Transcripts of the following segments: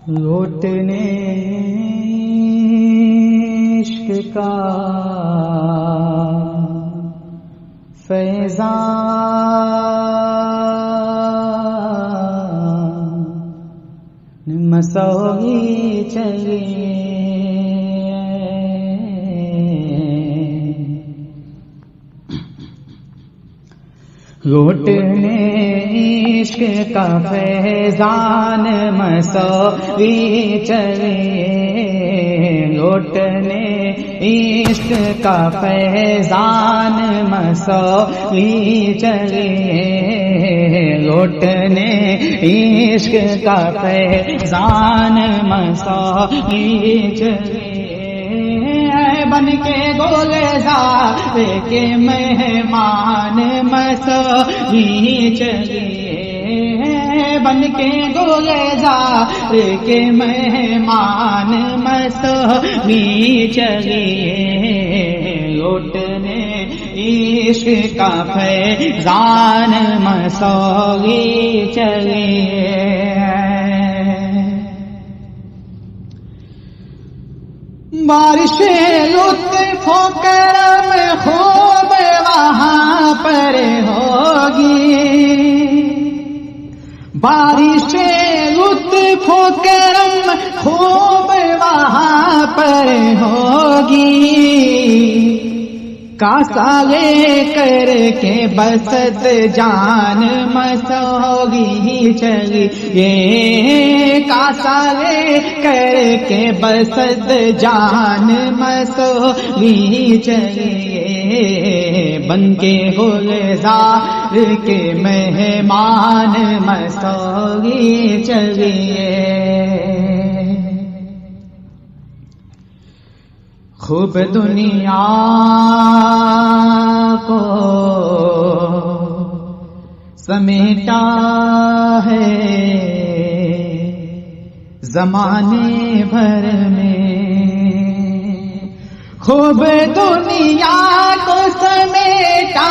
لوٹنے عشق کا فیضان مسوی چلی لوٹنے عشق کا فیضان مسوی چلیے لوٹنے عشق کا فیضان مسوی چلیے لوٹنے عشق کا فیضان مسوی چلیے بن کے گلزار کے مہمان مسوی چلیے بن کے گلزار کے مہمان مسوی چلیے لوٹنے عشق کا فیضان مسوی چلیے بارش لطف و کرم خوب وہاں پر ہوگی بارش لطف و کرم خوب وہاں پر ہوگی کاسا لے کر کے بسط جان مسوی چلیے کاسا لے کر کے بسط جان مسوی چلیے بن کے گلزار کے مہمان مسوی چلیے خوب دنیا کو سمیٹا ہے زمانے بھر میں خوب دنیا کو سمیٹا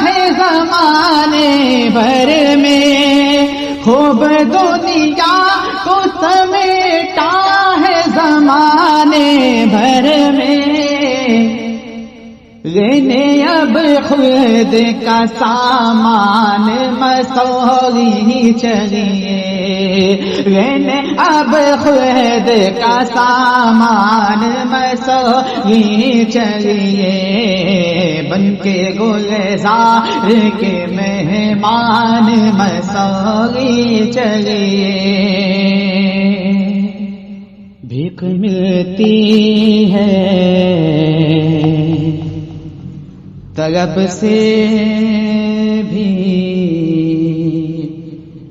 ہے زمانے بھر میں خوب دنیا کو سمیٹا ہے زمانے بھر میں لینے اب خود کا سامان مسوی چلیے لینے اب خود کا سامان مسوی چلیے بن کے گلزار کے مہمان مسوی چلیے بھیک ملتی ہے طلب سے بھی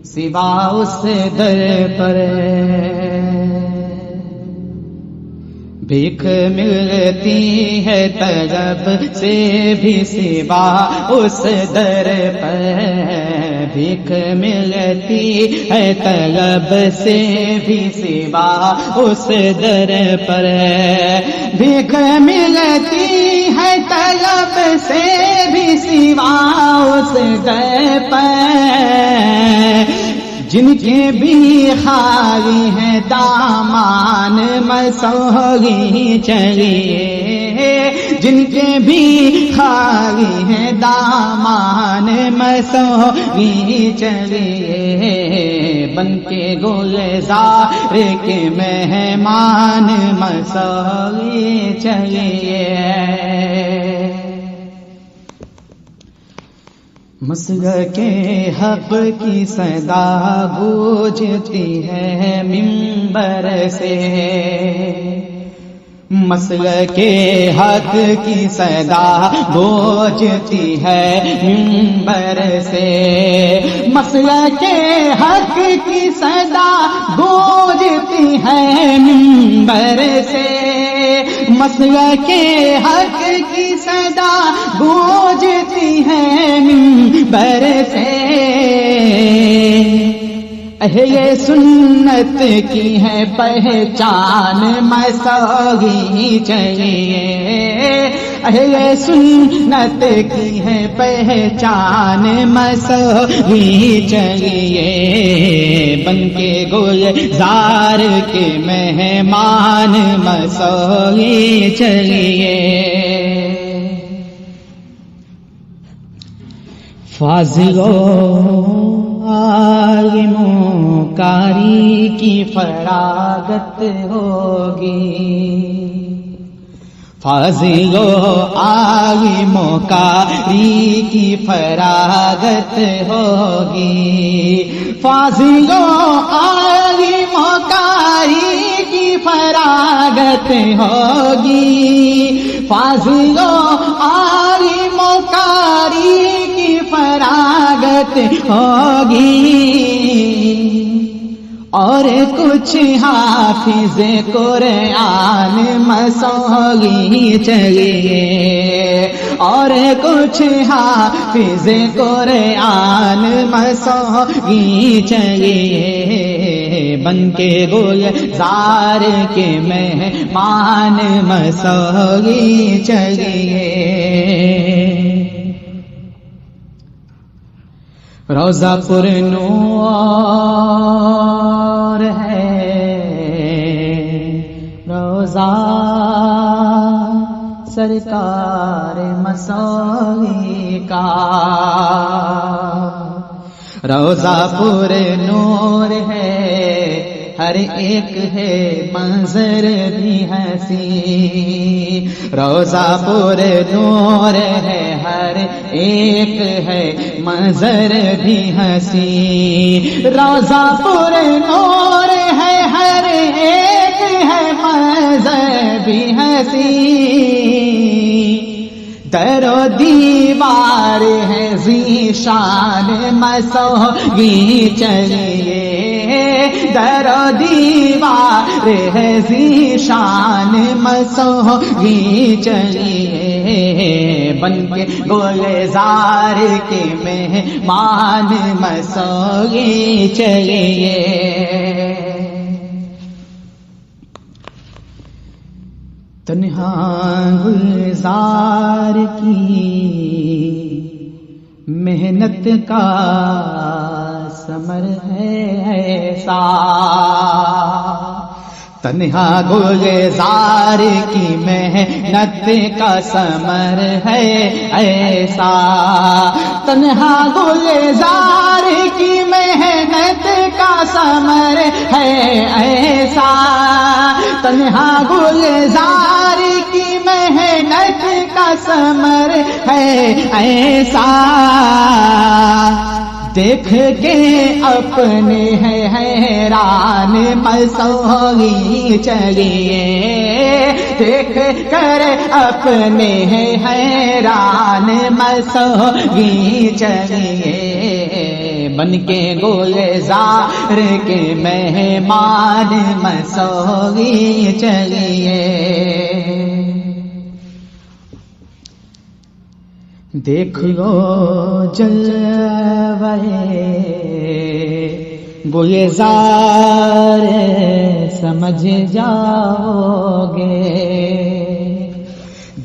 سوا اس در پر بھیک ملتی ہے طلب سے بھی سوا اس در پر بھیک ملتی ہے طلب سے بھی سوا اس در پر بھیک ملتی ہے طلب سے بھی سوا اس در پر جن کے بھی خالی ہیں دامان مسوی چلیے جن کے بھی خالی ہیں دامان مسوی چلیے بن کے گلزار کے مہمان مسوی چلیے مسلک کے حق کی صدا گونجتی ہے منبر سے مسلک کے حق کی صدا گونجتی ہے منبر سے مسلک کے حق کی صدا گونجتی ہے منبر سے مسلک کے حق کی صدا گونجتی ہے منبر سے اہل سنت کی ہے پہچان مسوی چلیے اہل سنت کی ہے پہچان مسوی چلیے بن کے گلزار کے مہمان مسوگی چلیے فاضلوں عالموں کاری کی فراغت ہوگی فاضلوں عالموں کاری کی فراغت ہوگی فاضلوں عالموں کاری کی فراغت ہوگی فاضلوں عالموں کاری کی فراغت ہوگی اور کچھ حافظ قرآن مسوگی چلیے اور کچھ حافظ قرآن مسوگی چلیے بن کے گلزار کے مہمان مسوگی چلیے روضہ پر نور ہے روضہ سرکار مسوگی کا روضہ پر نور ہے ہر ایک ہے منظر بھی ہنسی روضہ پر نور ہے ہر ایک ہے منظر بھی ہنسی روضہ پر نور ہے ہر ایک ہے منظر بھی ہنسی در و دیوار ہے ذیشان مسوگی چلیے در و دیوار ہے ذیشان مسوگی چلیے بن کے گلزار کے مہمان مسوگی چلیے تنہا گلزار کی محنت کا ثمر ہے ایسا تنہا گلزار کی محنت کا ثمر ہے ایسا تنہا گلزار کی محنت کا ثمر ہے ایسا تنہا گلزار کی محنت کا ثمر ہے ایسا دیکھ کے اپنے ہے حیران مسوگی چلیے دیکھ کر اپنے ہے حیران مسوگی چلیے بن کے گلزار کے مہمان مسوگی چلیے دیکھ لو جلوے گلزار سمجھ جاؤ گے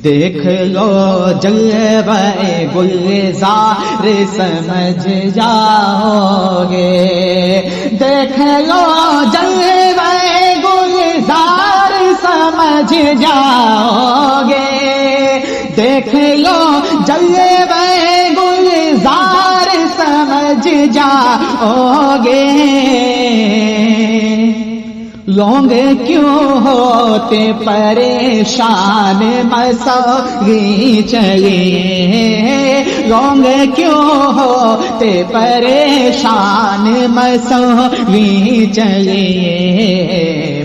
دیکھ لو جلوے گلزار سمجھ جاؤ گے دیکھ لو جلوے گلزار سمجھ جاؤ گے دیکھ لو جلوے گلزار سمجھ جاؤ گے لوگ کیوں ہوتے پریشان مسوگی چلیے لوگ کیوں ہوتے پریشان مسوگی چلیے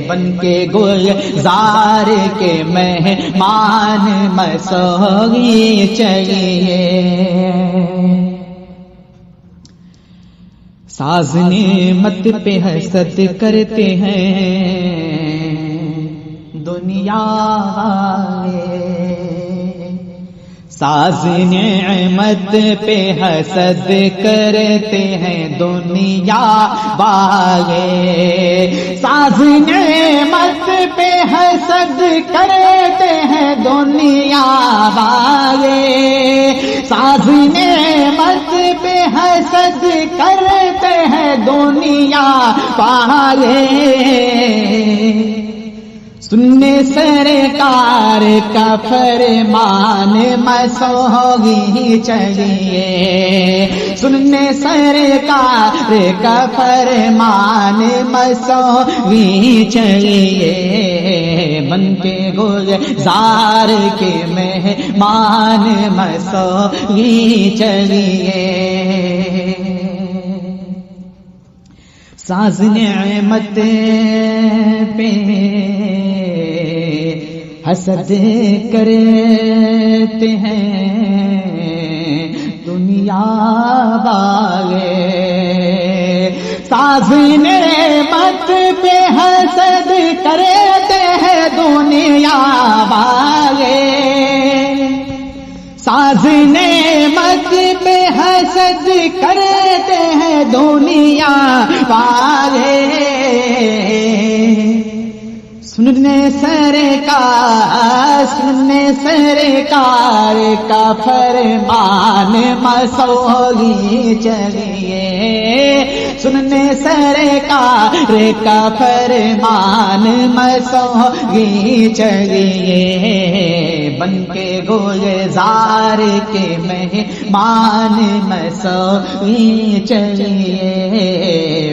بن کے گلزار کے مہمان مسوگی چلیے ساز نعمت پہ حسد کرتے ہیں دنیا والے ساز نعمت پہ حسد کرتے ہیں دنیا والے، ساز نعمت پہ حسد کرتے ہیں دنیا والے، ساز نعمت پہ حسد کرتے ہیں دنیا والے، سننے سرکار کا فرمان مسوگی چلیے، سننے سرکار کا فرمان مسوگی چلیے، بن کے گلزار کے مہمان مسوگی چلیے، ساز نعمت پہ حسد کرتے ہیں دنیا والے، ساز نعمت پہ حسد کرتے ہیں دنیا والے، ساز نعمت پہ حسد کرتے ہیں دنیا والے، سننے سرکار کا فرمان مسوگی چلیے، سننے سرکار کا فرمان مسوگی چلیے، بن کے گلزار کے مہمان مسوگی چلیے،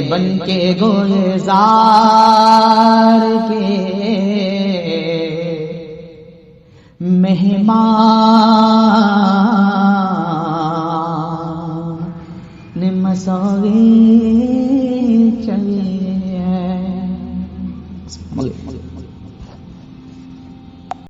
بن کے گلزار کے مہمان